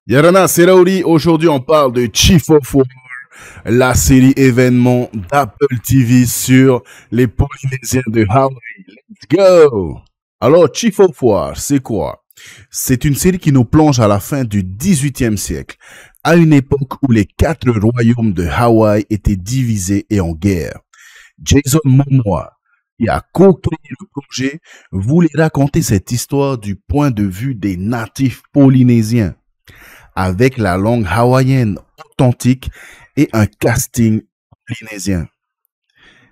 Yarana, c'est Raouli. Aujourd'hui, on parle de Chief of War, la série événement d'Apple TV sur les Polynésiens de Hawaï. Let's go! Alors, Chief of War, c'est quoi? C'est une série qui nous plonge à la fin du 18e siècle, à une époque où les 4 royaumes de Hawaï étaient divisés et en guerre. Jason Momoa, qui a co-créé le projet, voulait raconter cette histoire du point de vue des natifs polynésiens, avec la langue hawaïenne authentique et un casting polynésien.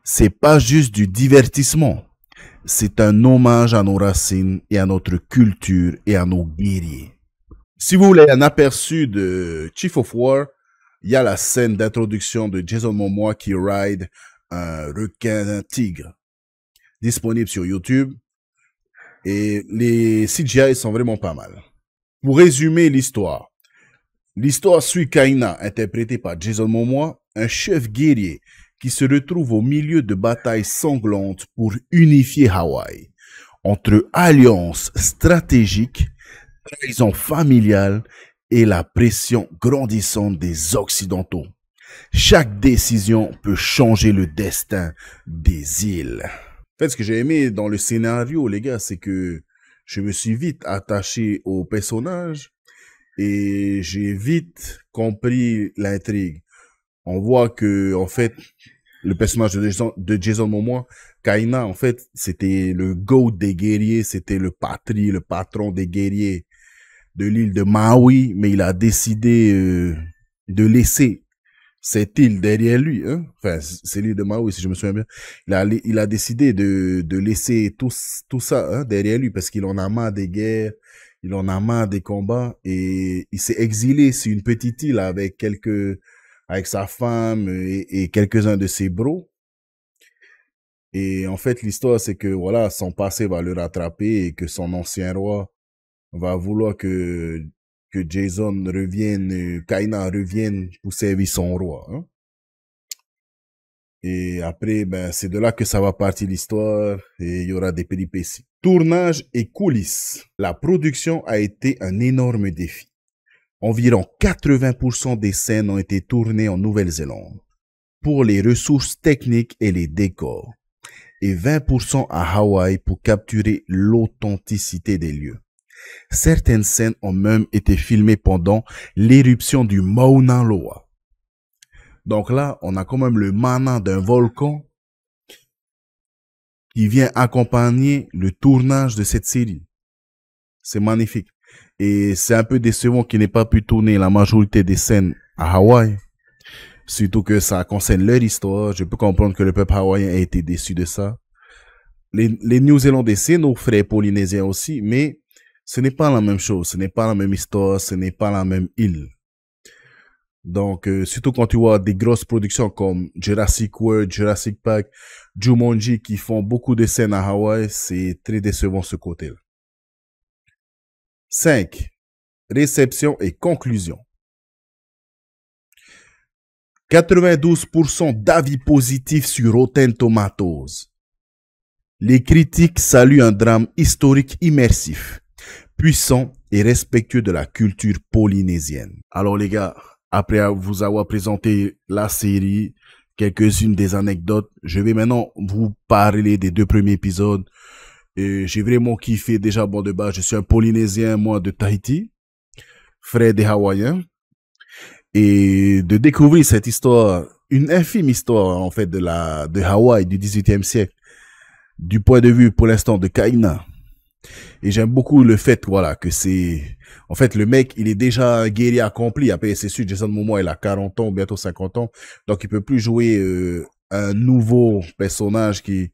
C'est pas juste du divertissement, c'est un hommage à nos racines et à notre culture et à nos guerriers. Si vous voulez un aperçu de Chief of War, il y a la scène d'introduction de Jason Momoa qui ride un requin tigre, disponible sur YouTube, et les CGI sont vraiment pas mal. Pour résumer l'histoire suit Kaina, interprété par Jason Momoa, un chef guerrier qui se retrouve au milieu de batailles sanglantes pour unifier Hawaï, entre alliances stratégiques, trahison familiale et la pression grandissante des Occidentaux. Chaque décision peut changer le destin des îles. En fait, ce que j'ai aimé dans le scénario, les gars, c'est que je me suis vite attaché au personnage et j'ai vite compris l'intrigue. On voit que, en fait, le personnage de Jason Momoa, Kaina, en fait, c'était le GOAT des guerriers, c'était le patron des guerriers de l'île de Maui, mais il a décidé de laisser cette île derrière lui, hein. Enfin, c'est l'île de Maui, si je me souviens bien. Il a décidé de laisser tout ça, hein, derrière lui, parce qu'il en a marre des guerres, il en a marre des combats, et il s'est exilé sur une petite île avec sa femme et quelques-uns de ses bros. Et en fait, l'histoire, c'est que, voilà, son passé va le rattraper et que son ancien roi va vouloir que Jason revienne, Kaina revienne pour servir son roi, hein. Et après, ben, c'est de là que ça va partir l'histoire et il y aura des péripéties. Tournage et coulisses. La production a été un énorme défi. Environ 80% des scènes ont été tournées en Nouvelle-Zélande pour les ressources techniques et les décors, et 20% à Hawaï pour capturer l'authenticité des lieux. Certaines scènes ont même été filmées pendant l'éruption du Mauna Loa. Donc là, on a quand même le mana d'un volcan qui vient accompagner le tournage de cette série. C'est magnifique. Et c'est un peu décevant qu'il n'ait pas pu tourner la majorité des scènes à Hawaï. Surtout que ça concerne leur histoire. Je peux comprendre que le peuple hawaïen ait été déçu de ça. Les Néo-Zélandais, c'est nos frères polynésiens aussi, mais ce n'est pas la même chose. Ce n'est pas la même histoire. Ce n'est pas la même île. Donc, surtout quand tu vois des grosses productions comme Jurassic World, Jurassic Park, Jumanji qui font beaucoup de scènes à Hawaï, c'est très décevant ce côté-là. 5. Réception et conclusion. 92% d'avis positifs sur Rotten Tomatoes. Les critiques saluent un drame historique immersif, puissant et respectueux de la culture polynésienne. Alors les gars, après vous avoir présenté la série, quelques-unes des anecdotes, je vais maintenant vous parler des 2 premiers épisodes. J'ai vraiment kiffé déjà, bon de base, je suis un Polynésien, moi de Tahiti, frère des Hawaïens, et de découvrir cette histoire, une infime histoire en fait de Hawaï du 18e siècle, du point de vue pour l'instant de Kaina. Et j'aime beaucoup le fait, voilà, que c'est, en fait, le mec, il est déjà un guerrier accompli. Après, c'est sûr, Jason Momoa, il a 40 ans, bientôt 50 ans. Donc, il peut plus jouer, un nouveau personnage qui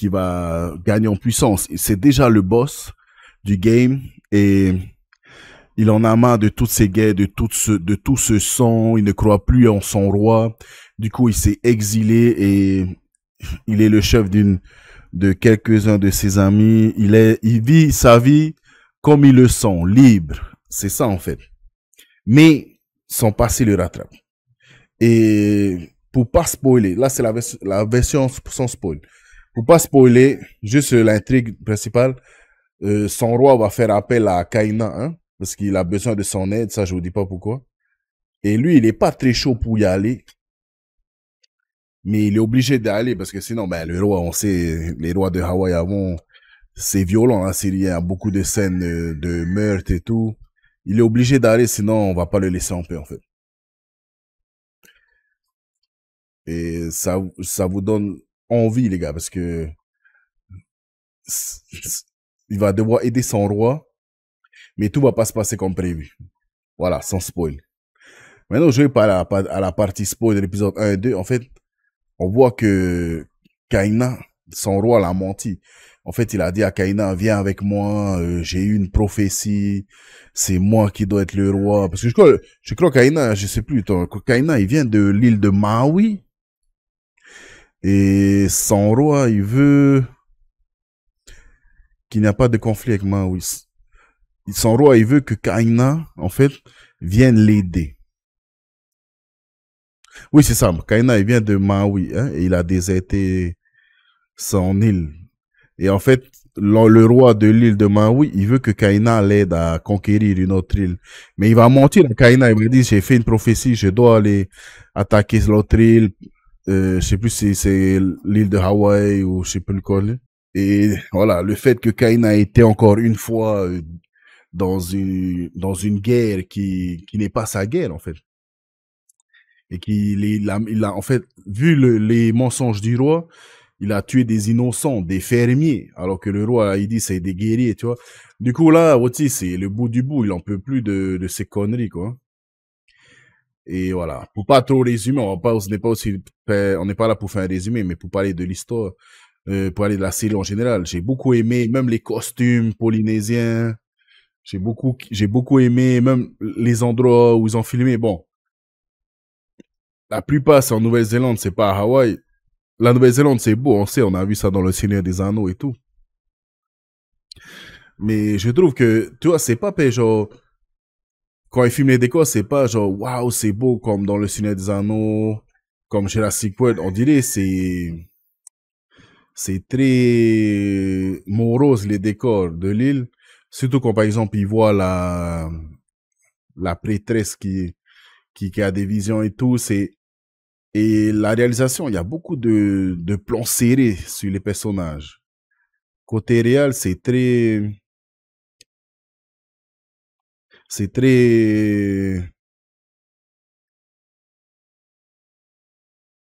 va gagner en puissance. C'est déjà le boss du game et il en a marre de toutes ces guerres, de tout ce sang. Il ne croit plus en son roi. Du coup, il s'est exilé et il est le chef de quelques-uns de ses amis. Il vit sa vie comme il le sent, libre. C'est ça, en fait. Mais son passé le rattrape. Et pour pas spoiler, là, c'est la version sans spoil. Pour pas spoiler, juste l'intrigue principale, son roi va faire appel à Kaina, hein, parce qu'il a besoin de son aide, ça je vous dis pas pourquoi. Et lui, il est pas très chaud pour y aller, mais il est obligé d'aller parce que sinon, ben le roi, on sait, les rois de Hawaï avant, c'est violent, hein, il y a beaucoup de scènes de meurtre et tout. Il est obligé d'aller, sinon on va pas le laisser en paix en fait. Et ça vous donne envie les gars parce que il va devoir aider son roi, mais tout va pas se passer comme prévu. Voilà, sans spoil. Maintenant, je vais pas à la partie spoil de l'épisode 1 et 2. En fait, on voit que Kaina, son roi, l'a menti. En fait, il a dit à Kaina, viens avec moi, j'ai eu une prophétie, c'est moi qui dois être le roi. Parce que je crois Kaina, je sais plus, Kaina, il vient de l'île de Maui. Et son roi, il veut qu'il n'y a pas de conflit avec Maui. Son roi, il veut que Kaina, en fait, vienne l'aider. Oui, c'est ça. Kaina, il vient de Maui, hein, et il a déserté son île. Et en fait, le roi de l'île de Maui, il veut que Kaina l'aide à conquérir une autre île. Mais il va mentir à Kaina, il va dire, j'ai fait une prophétie, je dois aller attaquer l'autre île. Je sais plus si c'est l'île de Hawaï ou je sais plus lequel. Et voilà, le fait que Kaina été encore une fois dans une guerre qui n'est pas sa guerre, en fait. Et il a, en fait, vu les mensonges du roi, il a tué des innocents, des fermiers, alors que le roi, il dit, c'est des guerriers, tu vois. Du coup, là, Oti, c'est le bout du bout, il en peut plus de ces conneries, quoi. Et voilà. Pour pas trop résumer, on n'est pas aussi, on n'est pas là pour faire un résumé, mais pour parler de l'histoire, pour parler de la série en général. J'ai beaucoup aimé, même les costumes polynésiens. J'ai beaucoup aimé, même les endroits où ils ont filmé. Bon, la plupart, c'est en Nouvelle-Zélande, c'est pas à Hawaï. La Nouvelle-Zélande, c'est beau, on sait, on a vu ça dans Le Seigneur des Anneaux et tout. Mais je trouve que, tu vois, c'est pas genre, quand ils filment les décors, c'est pas genre, waouh, c'est beau comme dans Le Seigneur des Anneaux, comme Jurassic World. On dirait c'est très morose les décors de l'île. Surtout quand, par exemple, ils voient la prêtresse qui a des visions et tout, et la réalisation, il y a beaucoup de plans serrés sur les personnages. Côté réel, c'est très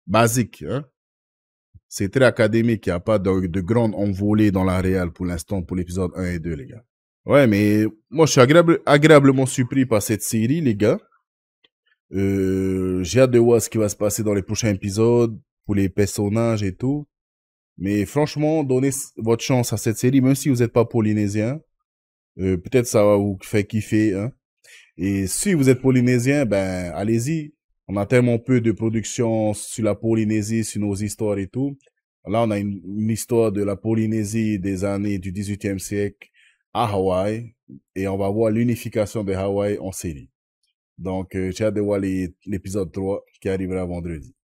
basique, hein. C'est très académique. Il n'y a pas de grande envolée dans la réelle pour l'instant pour l'épisode 1 et 2, les gars. Ouais, mais moi, je suis agréablement surpris par cette série, les gars. J'ai hâte de voir ce qui va se passer dans les prochains épisodes pour les personnages et tout. Mais franchement, donnez votre chance à cette série, même si vous n'êtes pas polynésien. Peut-être ça va vous faire kiffer, hein. Et si vous êtes polynésien, ben, allez-y. On a tellement peu de production sur la Polynésie, sur nos histoires et tout. Là, on a une histoire de la Polynésie des années du 18e siècle à Hawaï. Et on va voir l'unification de Hawaï en série. Donc, j'ai hâte de voir l'épisode 3 qui arrivera vendredi.